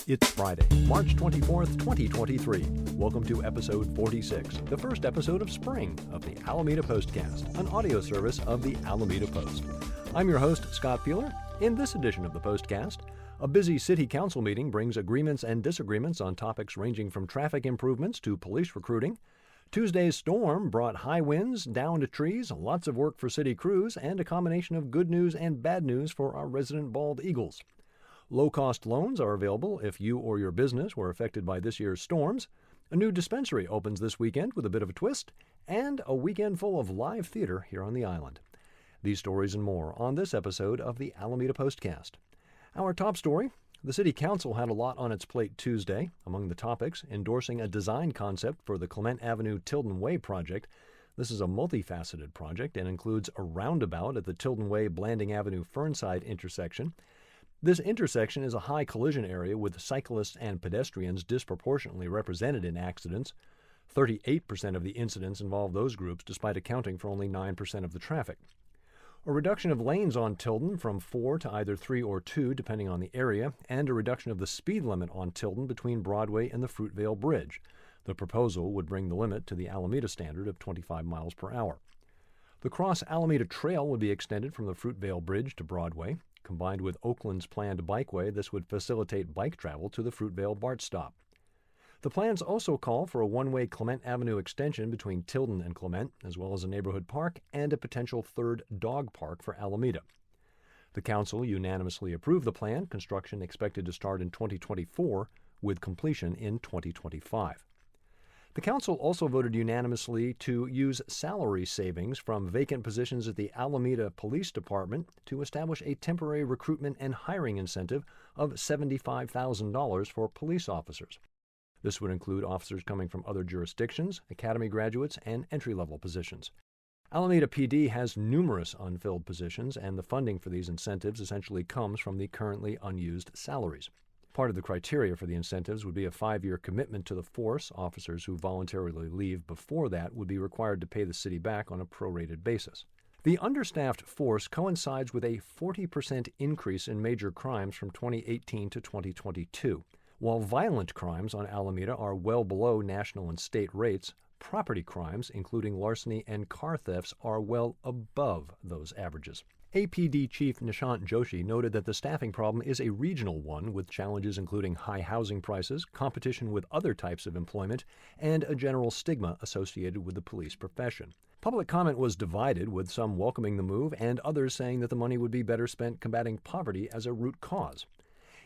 It's Friday, March 24th, 2023. Welcome to episode 46, the first episode of spring of the Alameda Postcast, an audio service of the Alameda Post. I'm your host, Scott Peeler. In this edition of the Postcast, a busy city council meeting brings agreements and disagreements on topics ranging from traffic improvements to police recruiting. Tuesday's storm brought high winds, downed trees, lots of work for city crews, and a combination of good news and bad news for our resident bald eagles. Low-cost loans are available if you or your business were affected by this year's storms. A new dispensary opens this weekend with a bit of a twist, and a weekend full of live theater here on the island. These stories and more on this episode of the Alameda Postcast. Our top story: the City Council had a lot on its plate Tuesday. Among the topics, endorsing a design concept for the Clement Avenue Tilden Way project. This is a multifaceted project and includes a roundabout at the Tilden Way Blanding Avenue Fernside intersection. This intersection is a high collision area with cyclists and pedestrians disproportionately represented in accidents. 38% of the incidents involve those groups, despite accounting for only 9% of the traffic. A reduction of lanes on Tilden from 4 to either 3 or 2, depending on the area, and a reduction of the speed limit on Tilden between Broadway and the Fruitvale Bridge. The proposal would bring the limit to the Alameda standard of 25 miles per hour. The Cross Alameda Trail would be extended from the Fruitvale Bridge to Broadway. Combined with Oakland's planned bikeway, this would facilitate bike travel to the Fruitvale BART stop. The plans also call for a one-way Clement Avenue extension between Tilden and Clement, as well as a neighborhood park and a potential third dog park for Alameda. The council unanimously approved the plan, construction expected to start in 2024, with completion in 2025. The council also voted unanimously to use salary savings from vacant positions at the Alameda Police Department to establish a temporary recruitment and hiring incentive of $75,000 for police officers. This would include officers coming from other jurisdictions, academy graduates, and entry-level positions. Alameda PD has numerous unfilled positions, and the funding for these incentives essentially comes from the currently unused salaries. Part of the criteria for the incentives would be a 5-year commitment to the force. Officers who voluntarily leave before that would be required to pay the city back on a prorated basis. The understaffed force coincides with a 40% increase in major crimes from 2018 to 2022. While violent crimes on Alameda are well below national and state rates, property crimes, including larceny and car thefts, are well above those averages. APD Chief Nishant Joshi noted that the staffing problem is a regional one, with challenges including high housing prices, competition with other types of employment, and a general stigma associated with the police profession. Public comment was divided, with some welcoming the move and others saying that the money would be better spent combating poverty as a root cause.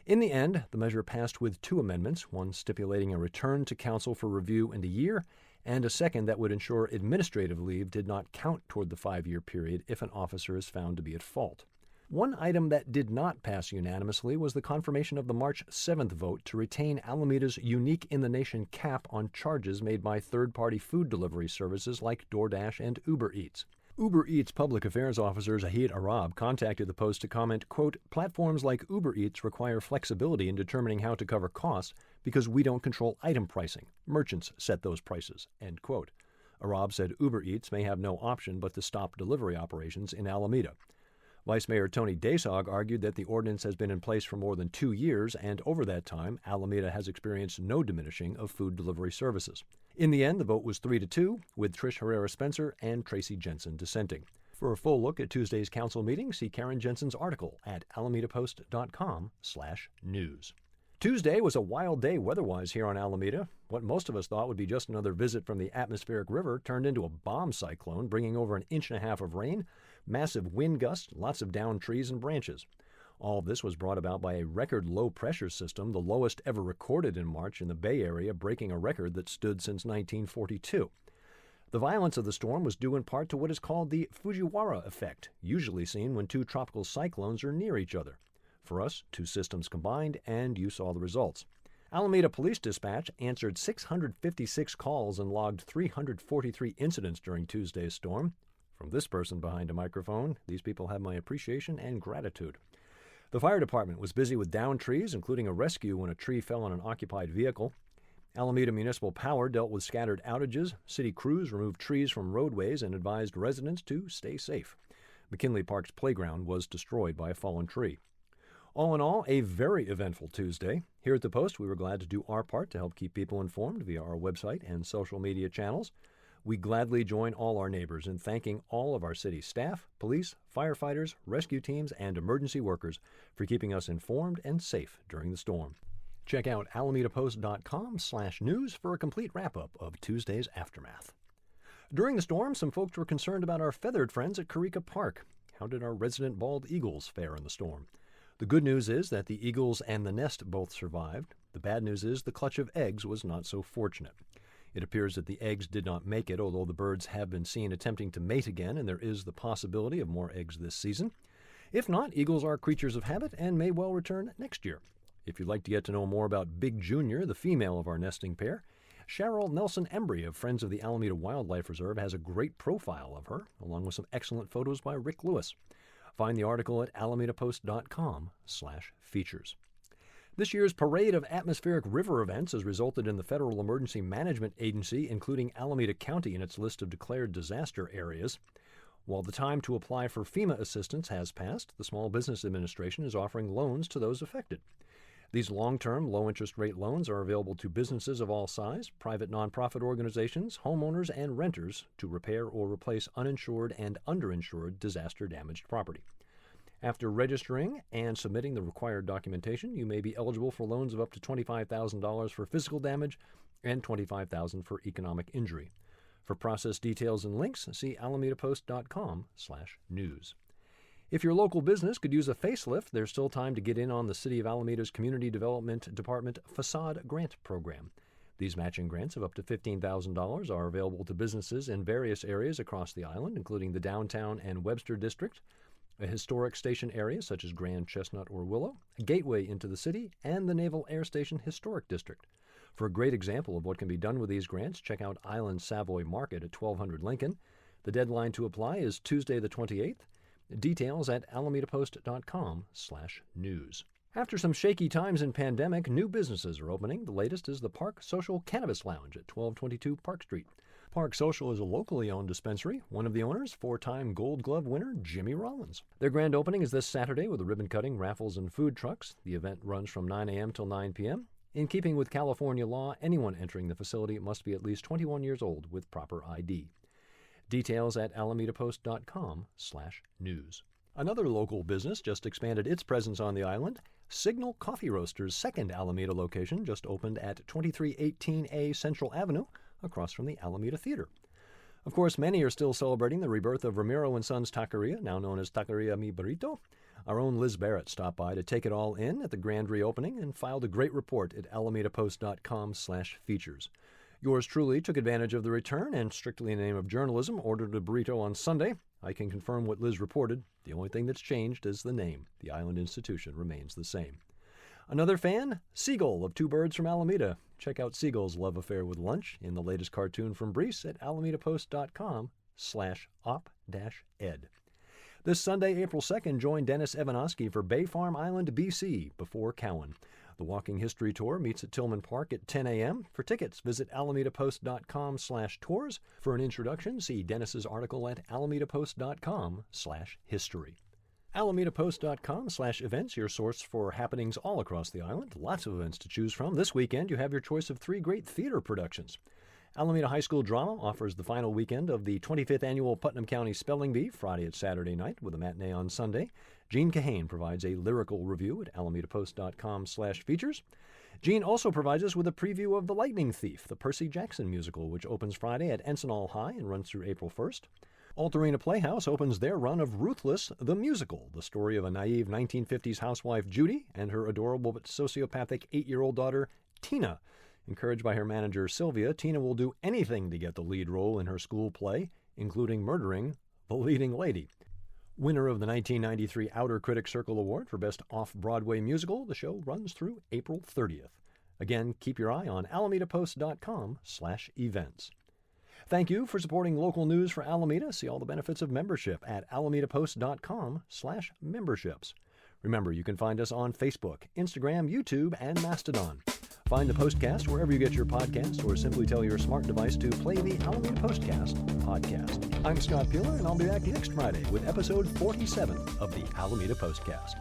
In the end, the measure passed with 2 amendments, one stipulating a return to council for review in a year, and a second that would ensure administrative leave did not count toward the 5-year period if an officer is found to be at fault. One item that did not pass unanimously was the confirmation of the March 7th vote to retain Alameda's unique-in-the-nation cap on charges made by third-party food delivery services like DoorDash and Uber Eats. Uber Eats public affairs officer Zahid Arab contacted the Post to comment, quote, "Platforms like Uber Eats require flexibility in determining how to cover costs because we don't control item pricing. Merchants set those prices," end quote. Arab said Uber Eats may have no option but to stop delivery operations in Alameda. Vice Mayor Tony Desog argued that the ordinance has been in place for more than 2 years, and over that time, Alameda has experienced no diminishing of food delivery services. In the end, the vote was 3-2, with Trish Herrera Spencer and Tracy Jensen dissenting. For a full look at Tuesday's council meeting, see Karen Jensen's article at alamedapost.com/news. Tuesday was a wild day weather-wise here on Alameda. What most of us thought would be just another visit from the atmospheric river turned into a bomb cyclone, bringing over 1.5 inches of rain, massive wind gusts, lots of downed trees and branches. All of this was brought about by a record low-pressure system, the lowest ever recorded in March in the Bay Area, breaking a record that stood since 1942. The violence of the storm was due in part to what is called the Fujiwara effect, usually seen when 2 tropical cyclones are near each other. For us, 2 systems combined, and you saw the results. Alameda Police Dispatch answered 656 calls and logged 343 incidents during Tuesday's storm. From this person behind a microphone, these people have my appreciation and gratitude. The fire department was busy with downed trees, including a rescue when a tree fell on an occupied vehicle. Alameda Municipal Power dealt with scattered outages. City crews removed trees from roadways and advised residents to stay safe. McKinley Park's playground was destroyed by a fallen tree. All in all, a very eventful Tuesday. Here at the Post, we were glad to do our part to help keep people informed via our website and social media channels. We gladly join all our neighbors in thanking all of our city staff, police, firefighters, rescue teams, and emergency workers for keeping us informed and safe during the storm. Check out alamedapost.com/news for a complete wrap-up of Tuesday's aftermath. During the storm, some folks were concerned about our feathered friends at Carica Park. How did our resident bald eagles fare in the storm? The good news is that the eagles and the nest both survived. The bad news is the clutch of eggs was not so fortunate. It appears that the eggs did not make it, although the birds have been seen attempting to mate again, and there is the possibility of more eggs this season. If not, eagles are creatures of habit and may well return next year. If you'd like to get to know more about Big Junior, the female of our nesting pair, Cheryl Nelson Embry of Friends of the Alameda Wildlife Reserve has a great profile of her, along with some excellent photos by Rick Lewis. Find the article at alamedapost.com/features. This year's parade of atmospheric river events has resulted in the Federal Emergency Management Agency including Alameda County in its list of declared disaster areas. While the time to apply for FEMA assistance has passed, the Small Business Administration is offering loans to those affected. These long-term, low-interest rate loans are available to businesses of all size, private nonprofit organizations, homeowners, and renters to repair or replace uninsured and underinsured disaster-damaged property. After registering and submitting the required documentation, you may be eligible for loans of up to $25,000 for physical damage and $25,000 for economic injury. For process details and links, see alamedapost.com/news. If your local business could use a facelift, there's still time to get in on the City of Alameda's Community Development Department Facade Grant Program. These matching grants of up to $15,000 are available to businesses in various areas across the island, including the downtown and Webster District, a historic station area such as Grand Chestnut or Willow, a gateway into the city, and the Naval Air Station Historic District. For a great example of what can be done with these grants, check out Island Savoy Market at 1200 Lincoln. The deadline to apply is Tuesday the 28th. Details at alamedapost.com/news. After some shaky times in pandemic, new businesses are opening. The latest is the Park Social Cannabis Lounge at 1222 Park Street. Park Social is a locally owned dispensary. One of the owners, four-time Gold Glove winner Jimmy Rollins. Their grand opening is this Saturday with a ribbon cutting, raffles, and food trucks. The event runs from 9 a.m. till 9 p.m. In keeping with California law, anyone entering the facility must be at least 21 years old with proper ID. Details at alamedapost.com/news. Another local business just expanded its presence on the island. Signal Coffee Roasters' second Alameda location just opened at 2318A Central Avenue, across from the Alameda Theater. Of course, many are still celebrating the rebirth of Ramiro & Sons Taqueria, now known as Taqueria Mi Burrito. Our own Liz Barrett stopped by to take it all in at the grand reopening and filed a great report at alamedapost.com/features. Yours truly took advantage of the return and, strictly in the name of journalism, ordered a burrito on Sunday. I can confirm what Liz reported. The only thing that's changed is the name. The Island Institution remains the same. Another fan? Seagull of Two Birds from Alameda. Check out Seagull's love affair with lunch in the latest cartoon from Brees at alamedapost.com/op-ed. This Sunday, April 2nd, join Dennis Evanosky for Bay Farm Island, BC, before Cowan. The Walking History Tour meets at Tillman Park at 10 a.m. For tickets, visit alamedapost.com/tours. For an introduction, see Dennis's article at alamedapost.com/history. alamedapost.com/events, your source for happenings all across the island. Lots of events to choose from. This weekend, you have your choice of 3 great theater productions. Alameda High School Drama offers the final weekend of the 25th Annual Putnam County Spelling Bee, Friday and Saturday night, with a matinee on Sunday. Gene Kahane provides a lyrical review at alamedapost.com/features. Gene also provides us with a preview of The Lightning Thief, the Percy Jackson musical, which opens Friday at Encinal High and runs through April 1st. Altarena Playhouse opens their run of Ruthless, the musical, the story of a naive 1950s housewife, Judy, and her adorable but sociopathic 8-year-old daughter, Tina. Encouraged by her manager, Sylvia, Tina will do anything to get the lead role in her school play, including murdering the leading lady. Winner of the 1993 Outer Critics Circle Award for Best Off-Broadway Musical, the show runs through April 30th. Again, keep your eye on alamedapost.com/events. Thank you for supporting local news for Alameda. See all the benefits of membership at alamedapost.com/memberships. Remember, you can find us on Facebook, Instagram, YouTube, and Mastodon. Find the Postcast wherever you get your podcasts, or simply tell your smart device to play the Alameda Postcast podcast. I'm Scott Peeler, and I'll be back next Friday with episode 47 of the Alameda Postcast.